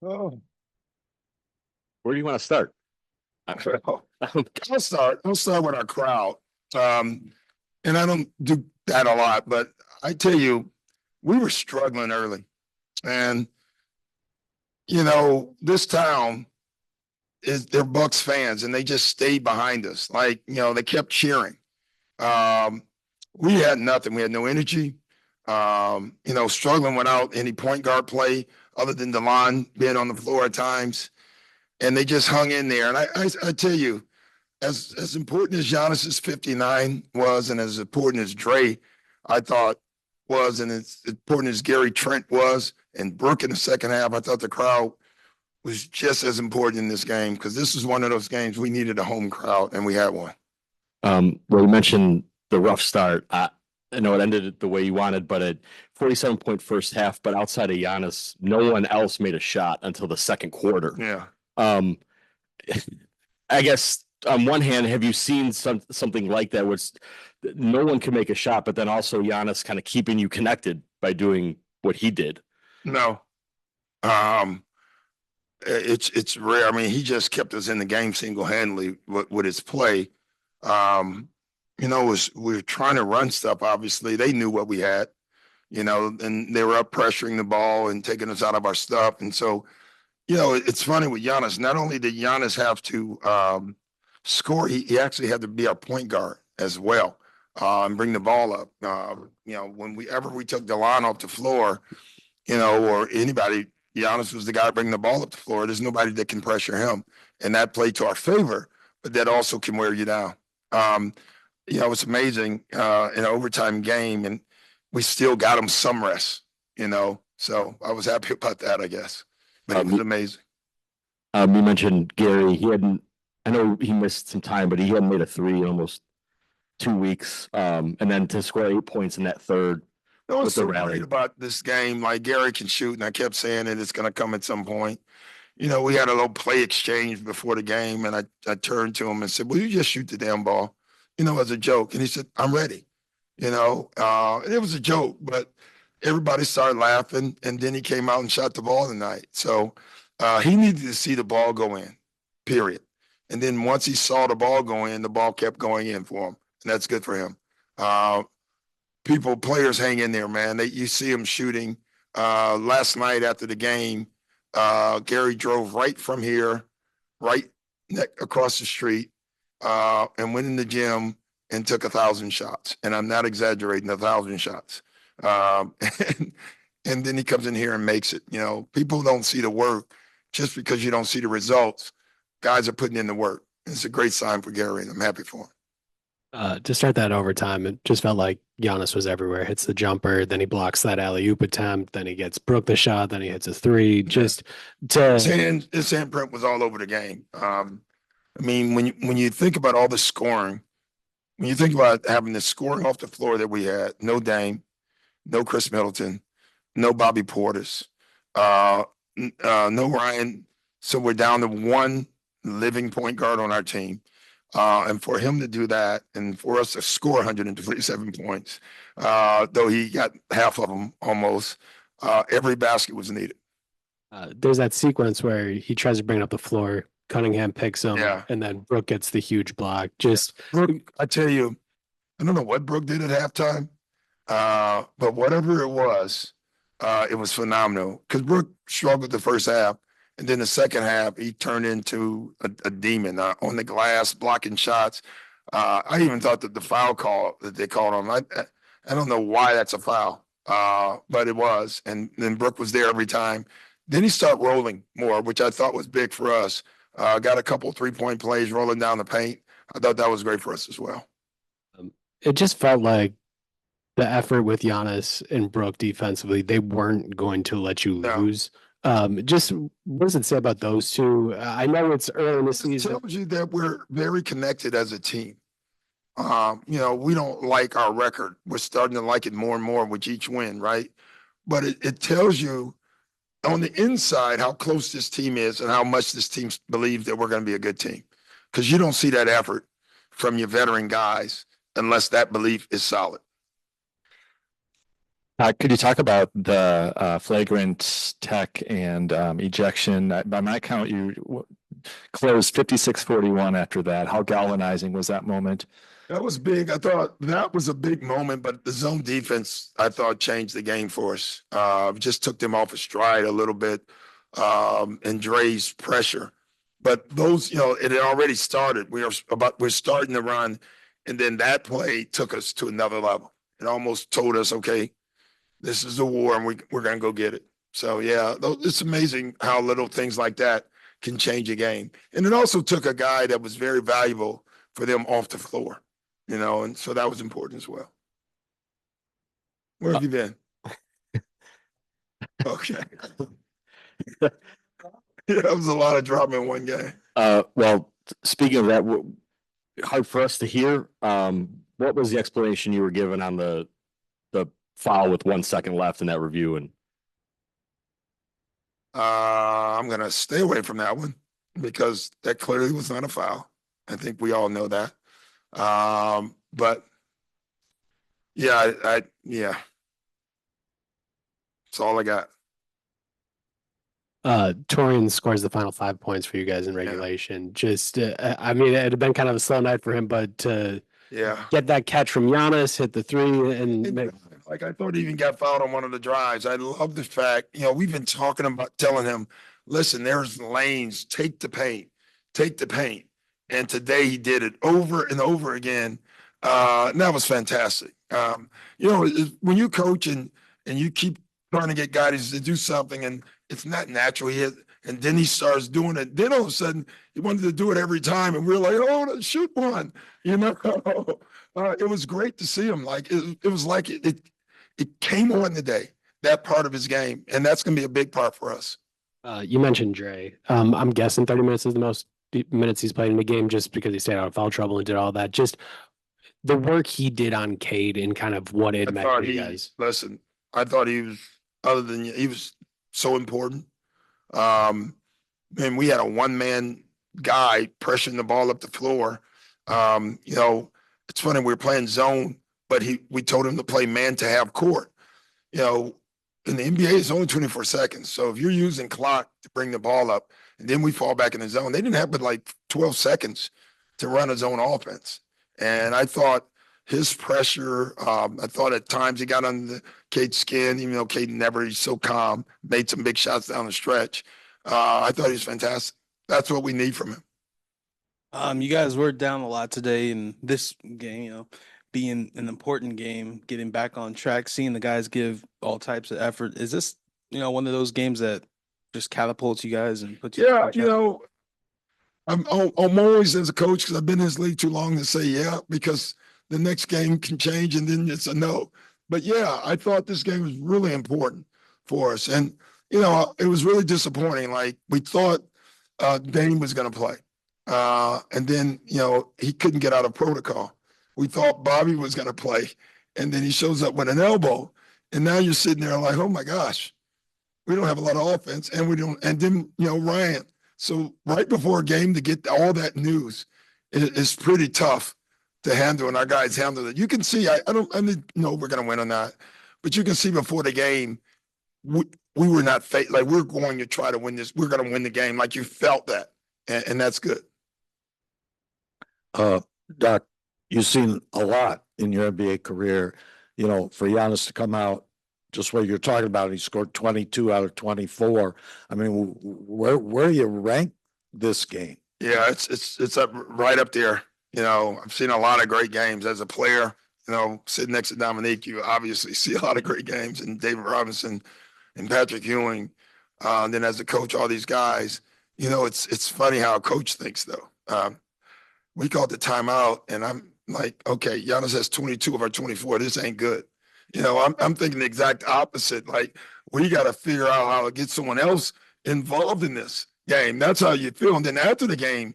Oh, Where do you want to start? well, I'll start with our crowd. Um, and I don't do that a lot, but I tell you, we were struggling early. And, this town they're Bucks fans and they just stayed behind us. Like, they kept cheering. Um, we had nothing. We had no energy. Struggling without any point guard play other than DeLon being on the floor at times. And they just hung in there. And I tell you, as important as Giannis's 59 was, and as important as Dre, I thought was, and as important as Gary Trent was, and Brook in the second half, I thought the crowd was just as important in this game because this was one of those games we needed a home crowd, and we had one. Well, you mentioned the rough start. I know it ended the way you wanted, but at 47-point first half, but outside of Giannis, no one else made a shot until the second quarter. Yeah. Um, I guess on one hand, have you seen something like that where no one can make a shot, but then also Giannis kind of keeping you connected by doing what he did? No. Um, it's rare. I mean, he just kept us in the game single handedly with his play. We were trying to run stuff. Obviously, they knew what we had. And they were up pressuring the ball and taking us out of our stuff. And so, it's funny with Giannis. Not only did Giannis have to score, he actually had to be our point guard as well and bring the ball up. When we took DeLon off the floor, or anybody, Giannis was the guy bringing the ball up the floor. There's nobody that can pressure him, and that played to our favor, but that also can wear you down. Um, it's amazing in an overtime game, and we still got him some rest. So I was happy about that, I guess. But it was amazing. You mentioned Gary. He hadn't. I know he missed some time, but he hadn't made a three in almost 2 weeks. And then to score 8 points in that third No, with what's the so rally. great about this game? Like Gary can shoot, and I kept saying it, it's going to come at some point. We had a little play exchange before the game, and I turned to him and said, "Will you just shoot the damn ball?" As a joke. And he said, "I'm ready." And it was a joke, but everybody started laughing, and then he came out and shot the ball tonight. So he needed to see the ball go in, period. And then once he saw the ball go in, the ball kept going in for him, and that's good for him. Uh, players hang in there, man. You see them shooting. Last night after the game, Gary drove right from here, right across the street, and went in the gym and took 1,000 shots. And I'm not exaggerating, 1,000 shots. And, and then he comes in here and makes it. People don't see the work just because you don't see the results. Guys are putting in the work. It's a great sign for Gary, and I'm happy for him. To start that overtime, it just felt like Giannis was everywhere. Hits the jumper, then he blocks that alley-oop attempt, then he gets Brook the shot, then he hits a three. Just to His handprint was all over the game. I mean, when you think about all the scoring, when you think about having the scoring off the floor that we had, no Dame, no Chris Middleton, no Bobby Portis, no Ryan. So we're down to one living point guard on our team. And for him to do that and for us to score 127 points, though he got half of them almost, every basket was needed. there's that sequence where he tries to bring it up the floor. Cunningham picks him, Yeah. and then Brook gets the huge block. Just Brook, I tell you, I don't know what Brook did at halftime, but whatever it was phenomenal because Brook struggled the first half. And then the second half, he turned into a demon on the glass, blocking shots. I even thought that the foul call that they called on, I don't know why that's a foul, but it was. And then Brook was there every time. Then he started rolling more, which I thought was big for us. Got a couple 3-point plays rolling down the paint. I thought that was great for us as well. it just felt like the effort with Giannis and Brook defensively, they weren't going to let you No. lose. Just what does it say about those two? I know it's early in the It season. tells you that we're very connected as a team. We don't like our record. We're starting to like it more and more with each win, right? But it tells you on the inside how close this team is and how much this team believes that we're going to be a good team. Because you don't see that effort from your veteran guys unless that belief is solid. Could you talk about the flagrant tech and ejection? By my count, you closed 56-41 after that. How galvanizing was that moment? That was big. I thought that was a big moment, but the zone defense, I thought, changed the game for us. Just took them off a stride a little bit, and Dre's pressure. But those, it had already started. We're starting to run, and then that play took us to another level. It almost told us, okay, this is a war, and we're going to go get it. So yeah, it's amazing how little things like that can change a game. And it also took a guy that was very valuable for them off the floor. And so that was important as well. Where have you been? Okay. Yeah, that was a lot of drama in one game. Well, speaking of that, hard for us to hear. What was the explanation you were given on the foul with 1 second left in that review? And I'm gonna stay away from that one because that clearly was not a foul. I think we all know that. But yeah, yeah. That's all I got. Torian scores the final 5 points for you guys in regulation. Just, I mean, it had been kind of a slow night for him, but to get that catch from Giannis, hit the three, and like I thought he even got fouled on one of the drives. I love the fact, we've been talking about telling him, listen, there's lanes, take the paint. And today he did it over and over again. And that was fantastic. When you coach and you keep trying to get guys to do something and it's not natural, and then he starts doing it. Then all of a sudden he wanted to do it every time. And we're like, oh, shoot one, it was great to see him. Like it was like it came on today, that part of his game. And that's going to be a big part for us. You mentioned Dre. I'm guessing 30 minutes is the most minutes he's played in the game just because he stayed out of foul trouble and did all that. Just the work he did on Cade and kind of what it meant for you guys. Listen, I thought he was so important. And we had a one-man guy pressuring the ball up the floor. It's funny, we were playing zone, but we told him to play man to half court. In the NBA, it's only 24 seconds. So if you're using clock to bring the ball up, and then we fall back in the zone, they didn't have but like 12 seconds to run a zone offense. And I thought his pressure, I thought at times he got under Cade's skin, even though Cade he's so calm, made some big shots down the stretch. I thought he was fantastic. That's what we need from him. You guys were down a lot today in this game, being an important game, getting back on track, seeing the guys give all types of effort. Is this, one of those games that just catapults you guys and puts you? Yeah, I'm always, as a coach, because I've been in this league too long, to say yeah, because the next game can change and then it's a no. But yeah, I thought this game was really important for us. And, it was really disappointing. Like we thought Dame was going to play. And then, he couldn't get out of protocol. We thought Bobby was going to play. And then he shows up with an elbow. And now you're sitting there like, oh my gosh, we don't have a lot of offense. And we don't. And then, Ryan. So right before a game to get all that news is pretty tough to handle, and our guys handle it. You can see, I didn't know we're going to win or not, but you can see before the game, we were not like we're going to try to win this. We're going to win the game. Like you felt that, and that's good. Doc, you've seen a lot in your NBA career. For Giannis to come out just what you're talking about, he scored 22 out of 24. I mean, where do you rank this game? Yeah, it's up right up there. I've seen a lot of great games as a player. Sitting next to Dominique, you obviously see a lot of great games, and David Robinson and Patrick Ewing. And then as a coach, all these guys. It's funny how a coach thinks though. We called the timeout, and I'm like, okay, Giannis has 22 of our 24. This ain't good. I'm thinking the exact opposite. Like, we got to figure out how to get someone else involved in this game. That's how you feel. And then after the game,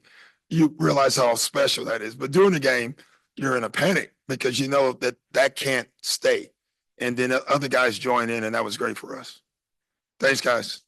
you realize how special that is. But during the game, you're in a panic because you know that can't stay. And then other guys join in, and that was great for us. Thanks, guys.